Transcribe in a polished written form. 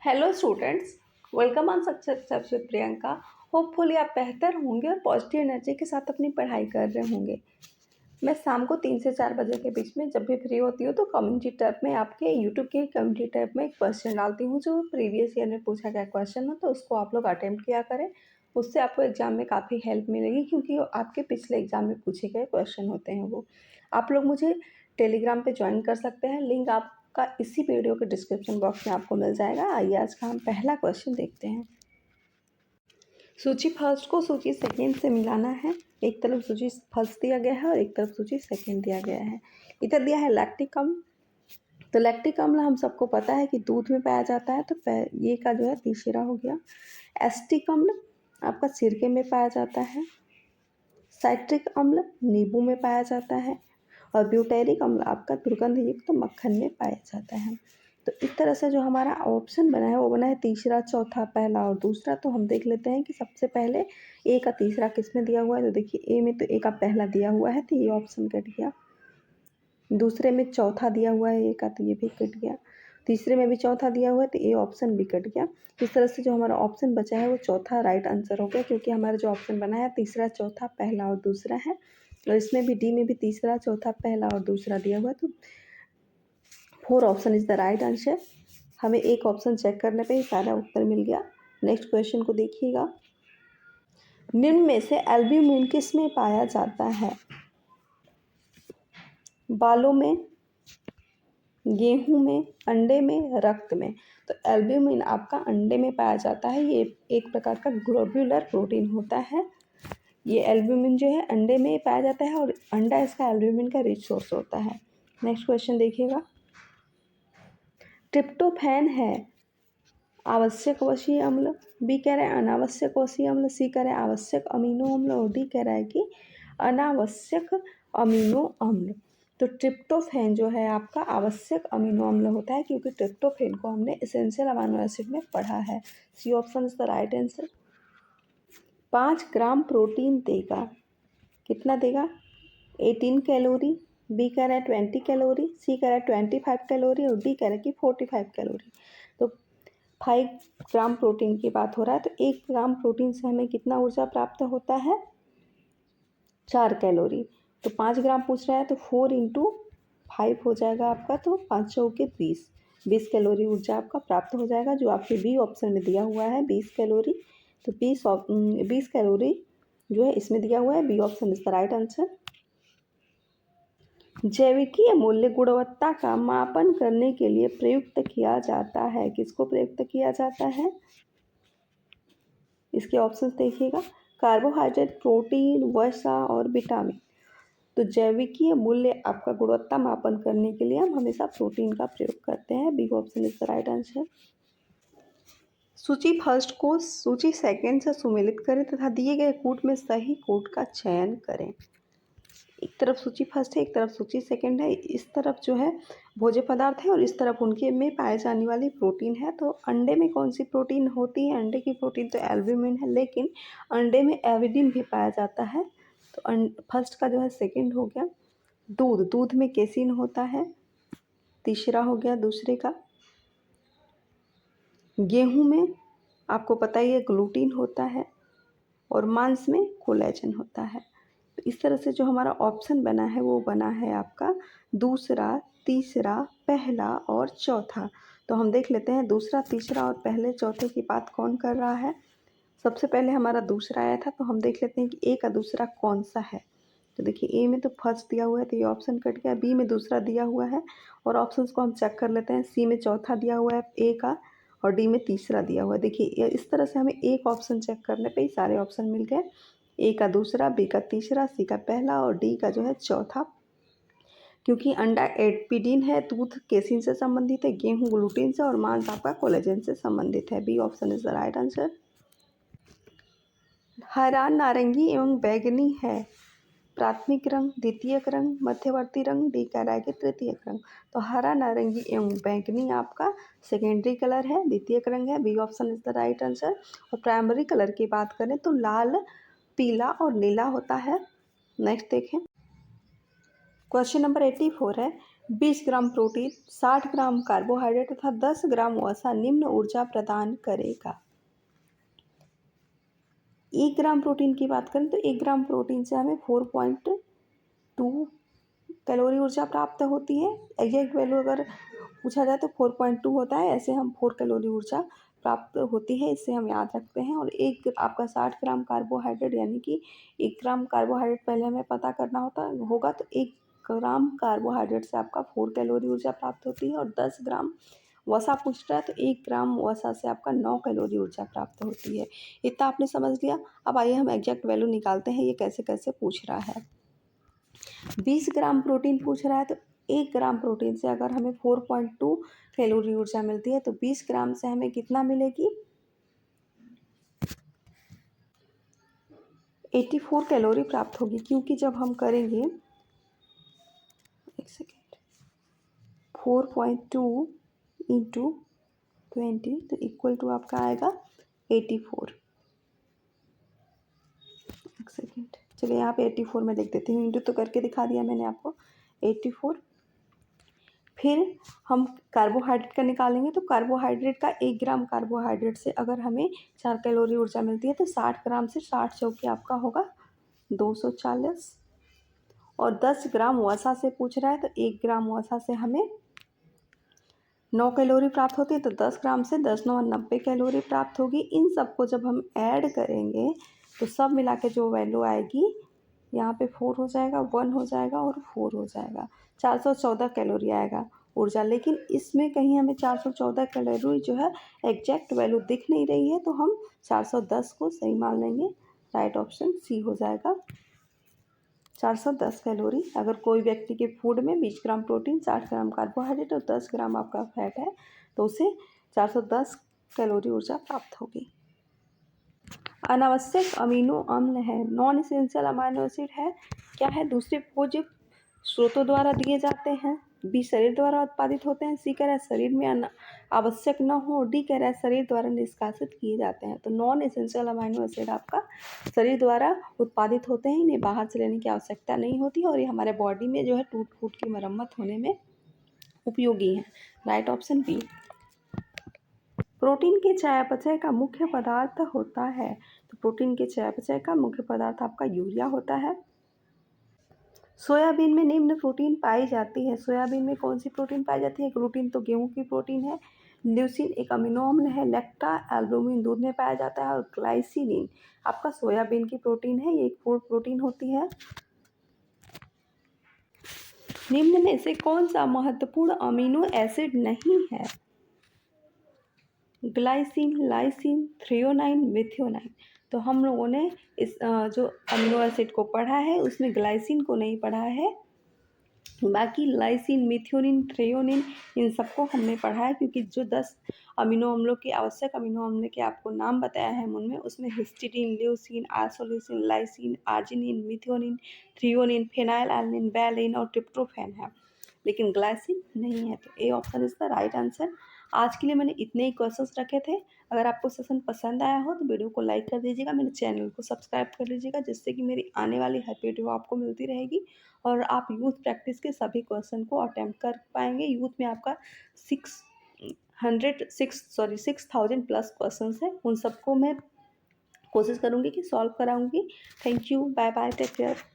Hello students, welcome on success steps with Priyanka. Hopefully आप बेहतर होंगे और पॉजिटिव एनर्जी के साथ अपनी पढ़ाई कर रहे होंगे। मैं शाम को 3 से 4 बजे के बीच में जब भी फ्री होती हूँ तो कम्युनिटी टैब में आपके यूट्यूब के कम्युनिटी टैब में एक क्वेश्चन डालती हूँ जो प्रीवियस ईयर में पूछा गया क्वेश्चन हो, तो उसको आप लोग अटेम्प्ट किया करें। उससे आपको एग्जाम में काफ़ी हेल्प मिलेगी क्योंकि आपके पिछले एग्जाम में पूछे गए क्वेश्चन होते हैं वो। आप लोग मुझे टेलीग्राम पे ज्वाइन कर सकते हैं, लिंक आपका इसी वीडियो के डिस्क्रिप्शन बॉक्स में आपको मिल जाएगा। आइए आज का हम पहला क्वेश्चन देखते हैं। सूची फर्स्ट को सूची सेकेंड से मिलाना है। एक तरफ सूची फर्स्ट दिया गया है और एक तरफ सूची सेकेंड दिया गया है। इधर दिया है लैक्टिक अम्ल। तो लैक्टिक अम्ल हम सबको पता है कि दूध में पाया जाता है, तो ये का जो है तीसरा हो गया। एसिटिक अम्ल आपका सिरके में पाया जाता है। साइट्रिक अम्ल नींबू में पाया जाता है और ब्यूटेरिक अम्ल आपका दुर्गंध युक्त मक्खन में पाया जाता है। तो इस तरह से जो हमारा ऑप्शन बना है वो बना है तीसरा, चौथा, पहला और दूसरा। तो हम देख लेते हैं कि सबसे पहले ए का तीसरा किस में दिया हुआ है। तो देखिए ए में तो ए का पहला दिया हुआ है तो ये ऑप्शन कट गया। दूसरे में चौथा दिया हुआ है ए का, तो ये भी कट गया। तीसरे में भी चौथा दिया हुआ है तो ए ऑप्शन भी कट गया। इस तरह से जो हमारा ऑप्शन बचा है वो चौथा राइट आंसर हो गया, क्योंकि हमारा जो ऑप्शन बना है तीसरा, चौथा, पहला और दूसरा है। और इसमें भी डी में भी तीसरा, चौथा, पहला और दूसरा दिया हुआ है, तो 4 option is the right answer. हमें एक ऑप्शन चेक करने पे ही सारा उत्तर मिल गया। नेक्स्ट क्वेश्चन को देखिएगा। निम्न में से एल्ब्यूमिन किस में पाया जाता है? बालों में, गेहूं में, अंडे में, रक्त में। तो एल्ब्यूमिन आपका अंडे में पाया जाता है। ये एक प्रकार का ग्लोब्यूलर प्रोटीन होता है। ये एल्ब्यूमिन जो है अंडे में पाया जाता है और अंडा इसका एल्ब्यूमिन का रिच सोर्स होता है। नेक्स्ट क्वेश्चन देखिएगा। ट्रिप्टोफैन है आवश्यक वसीय अम्ल, बी कह रहा है अनावश्यक वसीय अम्ल, सी कह रहा है आवश्यक अमीनो अम्ल और डी कह रहा है कि अनावश्यक अमीनो अम्ल। तो ट्रिप्टोफैन जो है आपका आवश्यक अमीनो अम्ल होता है, क्योंकि ट्रिप्टोफैन को हमने एसेंशियल अमीनो एसिड में पढ़ा है। C option is the right answer. 5 gram protein देगा, कितना देगा? 18 कैलोरी, बी कह रहा है 20 कैलोरी, सी कह रहा है 25 कैलोरी और डी कह रहा है कि 45 कैलोरी। तो 5 ग्राम प्रोटीन की बात हो रहा है, तो 1 ग्राम प्रोटीन से हमें कितना ऊर्जा प्राप्त होता है? 4 कैलोरी। तो 5 ग्राम पूछ रहा है तो 4 इंटू 5 हो जाएगा आपका, तो 5 चौके 20 कैलोरी ऊर्जा आपका प्राप्त हो जाएगा, जो आपके बी ऑप्शन में दिया हुआ है 20 कैलोरी। तो 20 कैलोरी जो है इसमें दिया हुआ है। B option is the right answer. जैविकीय मूल्य गुणवत्ता का मापन करने के लिए प्रयुक्त किया जाता है। किसको प्रयुक्त किया जाता है? इसके ऑप्शंस देखिएगा। कार्बोहाइड्रेट, प्रोटीन, वसा और विटामिन। तो जैविकीय मूल्य आपका गुणवत्ता मापन करने के लिए हम हमेशा प्रोटीन का प्रयोग करते हैं। B option is the right answer. सूची फर्स्ट को सूची सेकंड से सुमेलित करें तथा दिए गए कूट में सही कूट का चयन करें। एक तरफ सूची फर्स्ट है, एक तरफ सूची सेकंड है। इस तरफ जो है भोज्य पदार्थ है और इस तरफ उनके में पाए जाने वाली प्रोटीन है। तो अंडे में कौन सी प्रोटीन होती है? अंडे की प्रोटीन तो एल्ब्यूमिन है, लेकिन अंडे में एविडिन भी पाया जाता है। तो फर्स्ट का जो है सेकंड हो गया। दूध में केसिन होता है, तीसरा हो गया दूसरे का। गेहूं में आपको पता ही है ग्लूटीन होता है और मांस में कोलेजन होता है। तो इस तरह से जो हमारा ऑप्शन बना है वो बना है आपका दूसरा, तीसरा, पहला और चौथा। तो हम देख लेते हैं दूसरा, तीसरा और पहले चौथे की बात कौन कर रहा है। सबसे पहले हमारा दूसरा आया था, तो हम देख लेते हैं कि ए का दूसरा कौन सा है। तो देखिए ए में तो फर्स्ट दिया हुआ है तो ये ऑप्शन कट गया। बी में दूसरा दिया हुआ है और ऑप्शंस को हम चेक कर लेते हैं। सी में चौथा दिया हुआ है ए का और डी में तीसरा दिया हुआ है। देखिए इस तरह से हमें एक ऑप्शन चेक करने पे ही सारे ऑप्शन मिल गए। ए का दूसरा, बी का तीसरा, सी का पहला और डी का जो है चौथा। क्योंकि अंडा एडपिडीन है, दूध केसिन से संबंधित है, गेहूं ग्लूटीन से और मांस आपका कोलेजन से संबंधित है। B option is the right answer. हरा, नारंगी एवं बैगनी है प्राथमिक रंग, द्वितीयक रंग, मध्यवर्ती रंग, डी कह रहा है कि तृतीयक रंग। तो हरा, नारंगी एवं बैंगनी आपका सेकेंडरी कलर है, द्वितीयक रंग है। B option is the right answer. और प्राइमरी कलर की बात करें तो लाल, पीला और नीला होता है। नेक्स्ट देखें। क्वेश्चन नंबर 84 है। 20 ग्राम प्रोटीन, 60 ग्राम कार्बोहाइड्रेट तथा 10 ग्राम वसा निम्न ऊर्जा प्रदान करेगा। 1 ग्राम प्रोटीन की बात करें तो 1 ग्राम प्रोटीन से हमें 4.2 कैलोरी ऊर्जा प्राप्त होती है। एग्जैक्ट वैल्यू अगर पूछा जाए तो 4.2 होता है, ऐसे हम 4 कैलोरी ऊर्जा प्राप्त होती है, इससे हम याद रखते हैं। और एक आपका 60 ग्राम कार्बोहाइड्रेट, यानी कि 1 ग्राम कार्बोहाइड्रेट पहले हमें पता करना होगा, तो 1 ग्राम कार्बोहाइड्रेट से आपका 4 कैलोरी ऊर्जा प्राप्त होती है। और 10 ग्राम वसा पूछ रहा है तो 1 ग्राम वसा से आपका 9 कैलोरी ऊर्जा प्राप्त होती है। इतना आपने समझ लिया। अब आइए हम एग्जैक्ट वैल्यू निकालते हैं, ये कैसे कैसे पूछ रहा है। 20 ग्राम प्रोटीन पूछ रहा है तो 1 ग्राम प्रोटीन से अगर हमें 4.2 कैलोरी ऊर्जा मिलती है तो 20 ग्राम से हमें कितना मिलेगी, 84 कैलोरी प्राप्त होगी। क्योंकि जब हम करेंगे, एक सेकेंड, 4.2 इंटू 20 तो इक्वल टू आपका आएगा 84। एक सेकेंड, चलिए यहाँ पे 84 में लिख देती हूँ, इंटू तो करके दिखा दिया मैंने आपको, 84। फिर हम कार्बोहाइड्रेट का निकालेंगे तो कार्बोहाइड्रेट का 1 ग्राम कार्बोहाइड्रेट से अगर हमें 4 कैलोरी ऊर्जा मिलती है तो 60 ग्राम से 60 चौके आपका होगा 240। और 10 ग्राम वसा से पूछ रहा है तो 1 ग्राम वसा से हमें 9 कैलोरी प्राप्त होती है, तो 10 ग्राम से 10 9 90 कैलोरी प्राप्त होगी। इन सबको जब हम ऐड करेंगे तो सब मिला के जो वैल्यू आएगी, यहाँ पे 4 हो जाएगा, 1 हो जाएगा और 4 हो जाएगा, 414 कैलोरी आएगा ऊर्जा। लेकिन इसमें कहीं हमें 414 कैलोरी जो है एग्जैक्ट वैल्यू दिख नहीं रही है, तो हम 410 को सही मान लेंगे। राइट ऑप्शन सी हो जाएगा, 410 कैलोरी। अगर कोई व्यक्ति के फूड में 20 ग्राम प्रोटीन, 60 ग्राम कार्बोहाइड्रेट और 10 ग्राम आपका फैट है तो उसे 410 कैलोरी ऊर्जा प्राप्त होगी। अनावश्यक अमीनो अम्ल है, नॉन इसेंशियल अमीनो एसिड है, क्या है, दूसरे खोज स्रोतों द्वारा दिए जाते हैं, बी शरीर द्वारा उत्पादित होते हैं, सी कह रहा है शरीर में आवश्यक न हो, डी कह रहा है शरीर द्वारा निष्कासित किए जाते हैं। तो नॉन एसेंशियल अमीनो एसिड आपका शरीर द्वारा उत्पादित होते हैं, इन्हें बाहर से लेने की आवश्यकता नहीं होती और ये हमारे बॉडी में जो है टूट फूट की मरम्मत होने में उपयोगी हैं। Right option B. प्रोटीन के चयापचय का मुख्य पदार्थ होता है, तो प्रोटीन के चयापचय का मुख्य पदार्थ आपका यूरिया होता है। सोयाबीन में निम्न प्रोटीन पाई जाती है, सोयाबीन में कौन सी प्रोटीन पाई जाती है, ग्लूटीन तो गेहूं की प्रोटीन है, ल्यूसीन एक अमीनो अम्ल है, लेक्टा एल्बुमिन दूध में पाया जाता है और ग्लाइसिनिन आपका सोयाबीन की प्रोटीन है, ये एक फूड प्रोटीन होती है। निम्न में से कौन सा महत्वपूर्ण अमीनो एसिड नहीं है, ग्लाइसिन, लाइसिन, थ्रियोनाइन, मिथियोनाइन। तो हम लोगों ने इस जो अमीनो एसिड को पढ़ा है उसमें ग्लाइसिन को नहीं पढ़ा है, बाकी लाइसिन, मिथियोनिन, थ्रियोनिन इन सबको हमने पढ़ा है। क्योंकि जो 10 अमीनो अम्लों के आवश्यक अमीनो अम्ल के आपको नाम बताया है उनमें, उसमें histidine, leucine, isoleucine, lysine, arginine, methionine, threonine, phenylalanine, valine और ट्रिप्टोफैन है, लेकिन ग्लाइसिन नहीं है। तो A option is the right answer. आज के लिए मैंने इतने ही क्वेश्चंस रखे थे। अगर आपको सेशन पसंद आया हो तो वीडियो को लाइक कर दीजिएगा, मेरे चैनल को सब्सक्राइब कर लीजिएगा, जिससे कि मेरी आने वाली हर वीडियो आपको मिलती रहेगी और आप यूथ प्रैक्टिस के सभी क्वेश्चन को अटेम्प्ट कर पाएंगे। यूथ में आपका 6,000 प्लस क्वेश्चन है, उन सबको मैं कोशिश करूँगी कि सॉल्व कराऊँगी। Thank you, bye bye, take care.